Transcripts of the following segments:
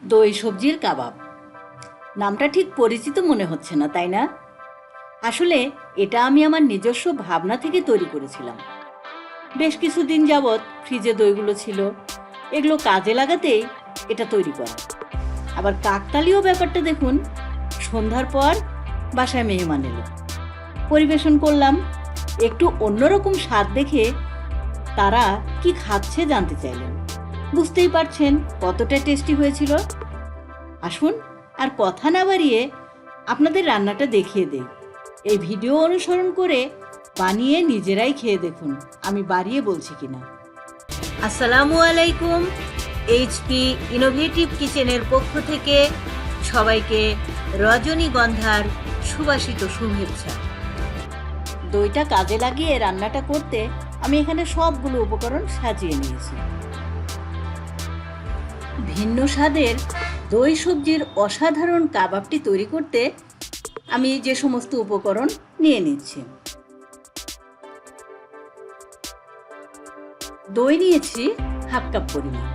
দই সবজির কাবাব। নামটা ঠিক পরিচিত মনে হচ্ছে না, তাই না? আসলে এটা আমি আমার নিজস্ব ভাবনা থেকে তৈরি করেছিলাম। বেশ কিছুদিন যাবৎ ফ্রিজে দইগুলো ছিল, এগুলো কাজে লাগাতেই এটা তৈরি করা। আবার কাকতালীয় ব্যাপারটা দেখুন, সন্ধ্যার পর বাসায় মেহমান এলো, পরিবেশন করলাম। একটু অন্যরকম স্বাদ দেখে তারা কি খাচ্ছে জানতে চাইলেন। বুঝতেই পারছেন কতটা টেস্টি হয়েছিল। আসুন আর কথা না বাড়িয়ে আপনাদের রান্নাটা দেখিয়ে দেই। এই ভিডিও অনুসরণ করে বানিয়ে নিজেরাই খেয়ে দেখুন আমি বাড়িয়ে বলছি কিনা। আসসালামু আলাইকুম। এইচপি ইনোভেটিভ কিচেনের পক্ষ থেকে সবাইকে রজনীগন্ধার সুবাসিত শুভেচ্ছা। দইটা কাজে লাগিয়ে রান্নাটা করতে আমি এখানে সবগুলো উপকরণ সাজিয়ে নিয়েছি। ভিন্ন স্বাদের দই সবজির অসাধারণ কাবাবটি তৈরি করতে আমি যে সমস্ত উপকরণ নিয়ে নিচ্ছি। দই নিয়েছি হাফ কাপ পরিমাণ।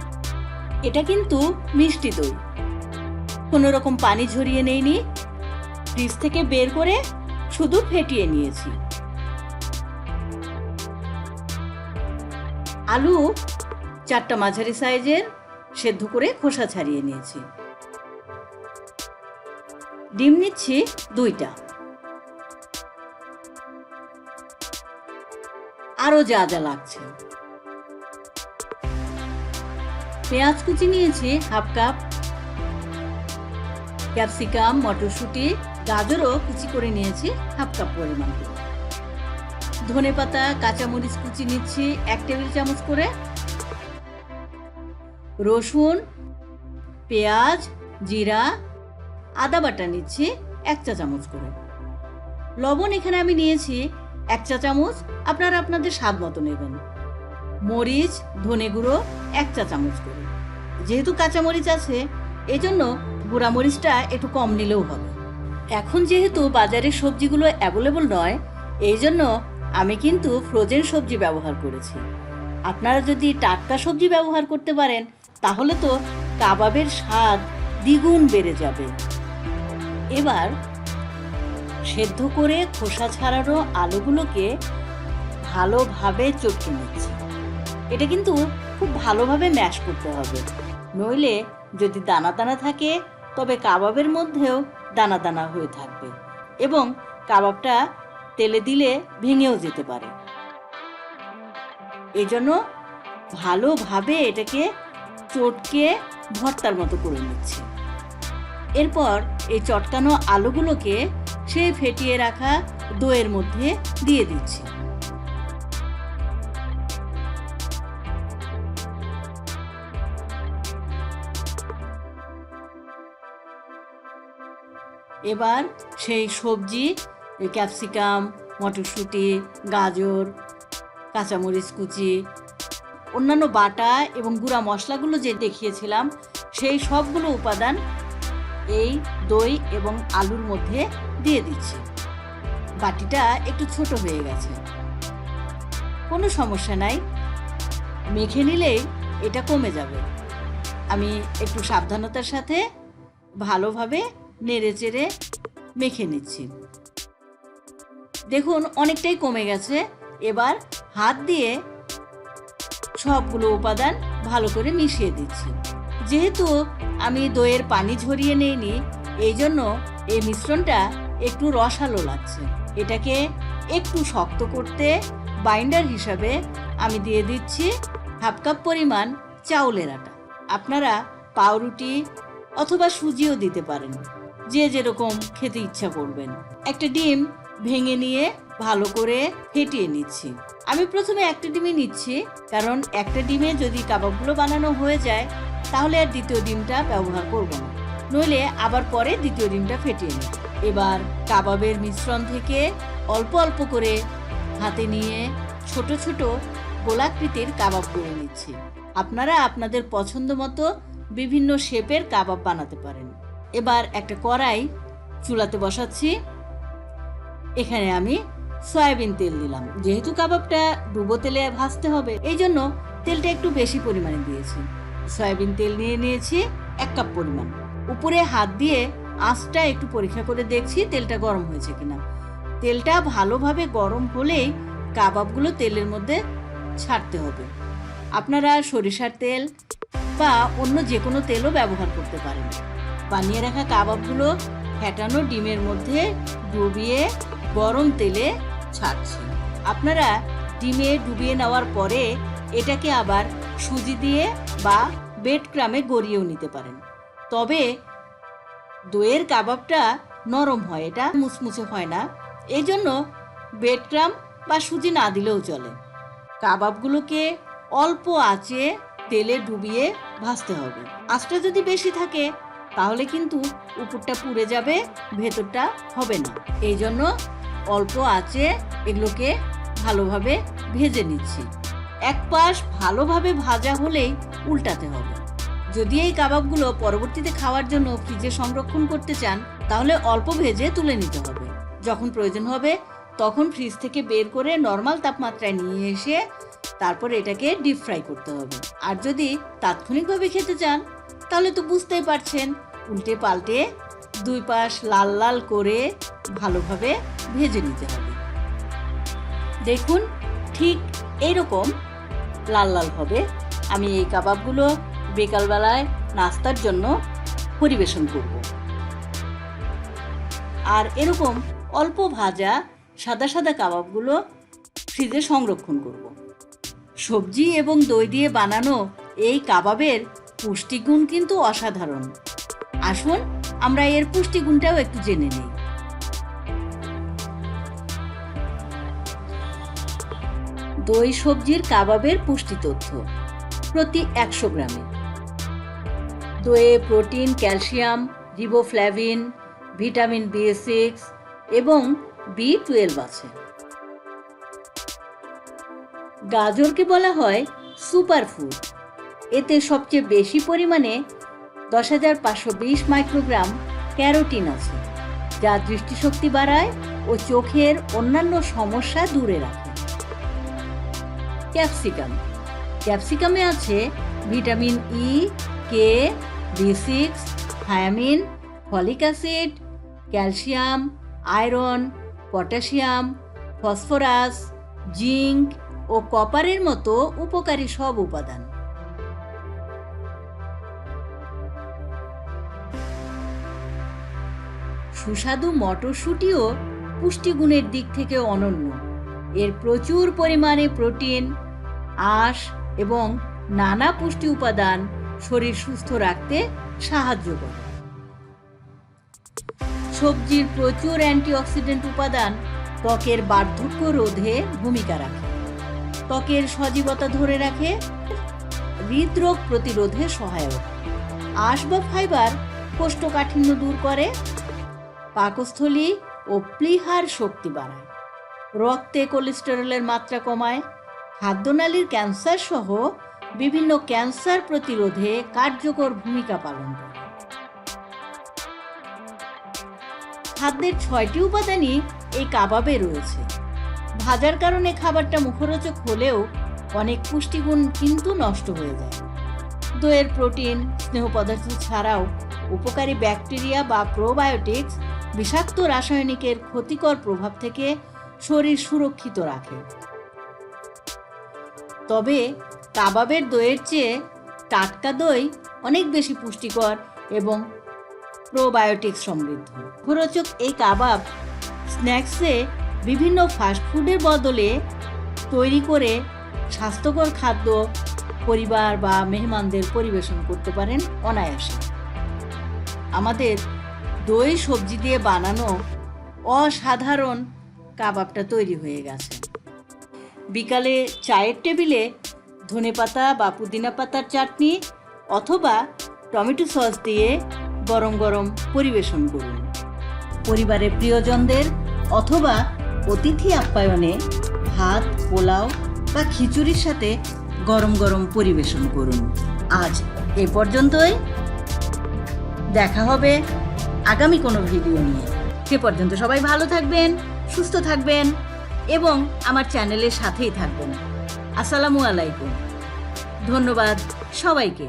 এটা কিন্তু মিষ্টি দই, কোনো রকম পানি ঝরিয়ে নেইনি, ফ্রিজ থেকে বের করে শুধু ফেটিয়ে নিয়েছি। আলু 4টা মাঝারি সাইজের সেদ্ধ করে খোসা ছাড়িয়ে নিয়েছি। ডিম নিচ্ছি 2টা। আরো যা যা লাগছে, পেঁয়াজ কুচি নিয়েছি হাফ কাপ, ক্যাপসিকাম, মটরশুঁটি, গাজরও কুচি করে নিয়েছি হাফ কাপ পরিমাণ। ধনেপাতা, কাঁচামরিচ কুচি নিচ্ছি 1 টেবিল চামচ করে। রসুন, পেঁয়াজ, জিরা, আদা বাটা নিচ্ছি 1 চা চামচ করে। লবণ এখানে আমি নিয়েছি 1 চা চামচ, আপনারা আপনাদের স্বাদ মতো নেবেন। মরিচ, ধনে গুঁড়ো 1 চা চামচ করে। যেহেতু কাঁচামরিচ আছে এজন্য গুঁড়া মরিচটা একটু কম নিলেও হবে। এখন যেহেতু বাজারের সবজিগুলো অ্যাভেলেবল নয়, এই জন্য আমি কিন্তু ফ্রোজেন সবজি ব্যবহার করেছি। আপনারা যদি টাটকা সবজি ব্যবহার করতে পারেন তাহলে তো কাবাবের স্বাদ দ্বিগুণ বেড়ে যাবে। এবার সেদ্ধ করে খোসা ছাড়ানো আলুগুলোকে ভালোভাবে চটকে নিচ্ছি। এটা কিন্তু খুব ভালোভাবে ম্যাশ করতে হবে, নইলে যদি দানা দানা থাকে তবে কাবাবের মধ্যেও দানা দানা হয়ে থাকবে এবং কাবাবটা তেলে দিলে ভেঙেও যেতে পারে। এই জন্য ভালোভাবে এটাকে চটকে ভর্তার মতো করে নিচ্ছি। এরপর এই চটকানো আলুগুলোকে সেই ফেটিয়ে রাখা দইয়ের মধ্যে দিয়ে দিচ্ছি। এবার সেই সবজি, ক্যাপসিকাম, মটরশুঁটি, গাজর, কাঁচামরিচ কুচি, অন্যান্য বাটা এবং গুঁড়া মশলাগুলো যে দেখিয়েছিলাম সেই সবগুলো উপাদান এই দই এবং আলুর মধ্যে দিয়ে দিচ্ছি। বাটিটা একটু ছোট হয়ে গেছে, কোনো সমস্যা নাই, মেখে নিলেই এটা কমে যাবে। আমি একটু সাবধানতার সাথে ভালোভাবে নেড়ে চেড়ে মেখে নিচ্ছি। দেখুন অনেকটাই কমে গেছে। এবার হাত দিয়ে সবগুলো উপাদান ভালো করে মিশিয়ে দিচ্ছি। যেহেতু আমি দইয়ের পানি ঝরিয়ে নেইনি, এই জন্য এই মিশ্রণটা একটু রসালো লাগছে। এটাকে একটু শক্ত করতে বাইন্ডার হিসাবে আমি দিয়ে দিচ্ছি হাফ কাপ পরিমাণ চাউলের আটা। আপনারা পাউরুটি অথবা সুজিও দিতে পারেন, যে যেরকম খেতে ইচ্ছা করবেন। একটা ডিম ভেঙে নিয়ে ভালো করে ফেটিয়ে নিচ্ছি। আমি প্রথমে একটা ডিমই নিচ্ছি, কারণ একটা ডিমে যদি কাবাবগুলো বানানো হয়ে যায় তাহলে আর দ্বিতীয় ডিমটা ব্যবহার করব না, নইলে আবার পরে দ্বিতীয় ডিমটা ফেটিয়ে নিই। এবার কাবাবের মিশ্রণ থেকে অল্প অল্প করে হাতে নিয়ে ছোট ছোট গোলাকৃতির কাবাব করে নিচ্ছি। আপনারা আপনাদের পছন্দ মতো বিভিন্ন শেপের কাবাব বানাতে পারেন। এবার একটা কড়াই চুলাতে বসাচ্ছি। এখানে আমি সয়াবিন তেল দিলাম। যেহেতু কাবাবটা ডুবো তেলে ভাজতে হবে এই জন্য তেলটা একটু বেশি পরিমাণে দিয়েছি। সয়াবিন তেল নিয়ে নিয়েছি 1 কাপ পরিমাণ। উপরে হাত দিয়ে আঁচটা একটু পরীক্ষা করে দেখছি তেলটা গরম হয়েছে কিনা। তেলটা ভালোভাবে গরম হলেই কাবাবগুলো তেলের মধ্যে ছাড়তে হবে। আপনারা সরিষার তেল বা অন্য যে কোনো তেলও ব্যবহার করতে পারেন। বানিয়ে রাখা কাবাবগুলো ফেটানো ডিমের মধ্যে ডুবিয়ে গরম তেলে ছাড়ছি। আপনারা ডিমে ডুবিয়ে নেওয়ার পরে এটাকে আবার সুজি দিয়ে বা ব্রেড ক্রামে গড়িয়েও নিতে পারেন। তবে দইয়ের কাবাবটা নরম হয়, এটা মুচমুচে হয় না, এই জন্য ব্রেড ক্রাম বা সুজি না দিলেও চলে। কাবাবগুলোকে অল্প আঁচে তেলে ডুবিয়ে ভাজতে হবে। আঁচটা যদি বেশি থাকে তাহলে কিন্তু উপরটা পুড়ে যাবে, ভেতরটা হবে না। এই জন্য অল্প আঁচে এগুলোকে ভালোভাবে ভেজে নিচ্ছি। এক পাশ ভালোভাবে ভাজা হলেই উল্টাতে হবে। যদি এই কাবাবগুলো পরবর্তীতে খাওয়ার জন্য ফ্রিজে সংরক্ষণ করতে চান তাহলে অল্প ভেজে তুলে নিতে হবে। যখন প্রয়োজন হবে তখন ফ্রিজ থেকে বের করে নর্মাল তাপমাত্রায় নিয়ে এসে তারপর এটাকে ডিপ ফ্রাই করতে হবে। আর যদি তাৎক্ষণিকভাবে খেতে চান তাহলে তো বুঝতেই পারছেন, উল্টে পাল্টে 2 পাশ লাল লাল করে ভালোভাবে ভেজে নিতে হবে। দেখুন ঠিক এইরকম লাল লাল হবে। আমি এই কাবাবগুলো বিকালবেলায় নাস্তার জন্য পরিবেশন করব। আর এরকম অল্প ভাজা সাদা সাদা কাবাবগুলো ফ্রিজে সংরক্ষণ করব। সবজি এবং দই দিয়ে বানানো এই কাবাবের পুষ্টিগুণ কিন্তু অসাধারণ। আসুন আমরা এর পুষ্টিগুণটাও একটু জেনে নিই। দই সবজির কাবাবের পুষ্টি তথ্য প্রতি 100 গ্রামে। দইয়ে প্রোটিন, ক্যালসিয়াম, রিবোফ্ল্যাভিন, ভিটামিন B6 এবং B12 আছে। গাজরকে বলা হয় সুপারফুড। এতে সবচেয়ে বেশি পরিমাণে 10,520 মাইক্রোগ্রাম ক্যারোটিন আছে, যা দৃষ্টিশক্তি বাড়ায় ও চোখের অন্যান্য সমস্যা দূরে রাখে। ক্যাপসিকামে আছে vitamin E, K, B6, thiamine, folic acid, calcium, iron, potassium, phosphorus, zinc ও কপারের মতো উপকারী সব উপাদান। সুস্বাদু মটরশুঁটিও পুষ্টিগুণের দিক থেকে অনন্য। এর প্রচুর পরিমাণে প্রোটিন, আঁশ এবং নানা পুষ্টি উপাদান শরীর সুস্থ রাখতে সাহায্য করে। সবজির প্রচুর অ্যান্টিঅক্সিডেন্ট উপাদান ত্বকের বার্ধক্য রোধে ভূমিকা রাখে, ত্বকের সজীবতা ধরে রাখে, হৃদরোগ প্রতিরোধে সহায়ক। আঁশ বা ফাইবার কোষ্ঠকাঠিন্য দূর করে, পাকস্থলী ও প্লীহার শক্তি বাড়ায়, রক্তে কোলেস্টেরলের মাত্রা কমায়, খাদ্যনালীর ক্যান্সার সহ বিভিন্ন ক্যান্সার প্রতিরোধে কার্যকর ভূমিকা পালন করে। খাদ্যের 6টি উপাদানই এই কাবাবে রয়েছে। ভাজার কারণে খাবারটা মুখরোচক হলেও অনেক পুষ্টিগুণ কিন্তু নষ্ট হয়ে যায়। দইয়ের প্রোটিন, স্নেহ পদার্থ ছাড়াও উপকারী ব্যাকটেরিয়া বা প্রোবায়োটিক্স বিষাক্ত রাসায়নিকের ক্ষতিকর প্রভাব থেকে শরীর সুরক্ষিত রাখে। তবে কাবাবের দইয়ের চেয়ে টাটকা দই অনেক বেশি পুষ্টিকর এবং প্রোবায়োটিক্স সমৃদ্ধ। মুখরোচক এই কাবাব স্ন্যাক্সে বিভিন্ন ফাস্টফুডের বদলে তৈরি করে স্বাস্থ্যকর খাদ্য পরিবার বা মেহমানদের পরিবেশন করতে পারেন অনায়াসে। আমাদের দই সবজি দিয়ে বানানো অসাধারণ কাবাবটা তৈরি হয়ে গেছে। বিকালে চায়ের টেবিলে ধনেপাতা বা পুদিনা পাতার চাটনি অথবা টমেটো সস দিয়ে গরম গরম পরিবেশন করুন। পরিবারের প্রিয়জনদের অথবা অতিথি আপ্যায়নে ভাত, পোলাও বা খিচুড়ির সাথে গরম গরম পরিবেশন করুন। আজ এ পর্যন্তই। দেখা হবে আগামী কোনো ভিডিও নিয়ে। সে পর্যন্ত সবাই ভালো থাকবেন, সুস্থ থাকবেন এবং আমার চ্যানেলের সাথেই থাকবেন। আসসালামু আলাইকুম। ধন্যবাদ সবাইকে।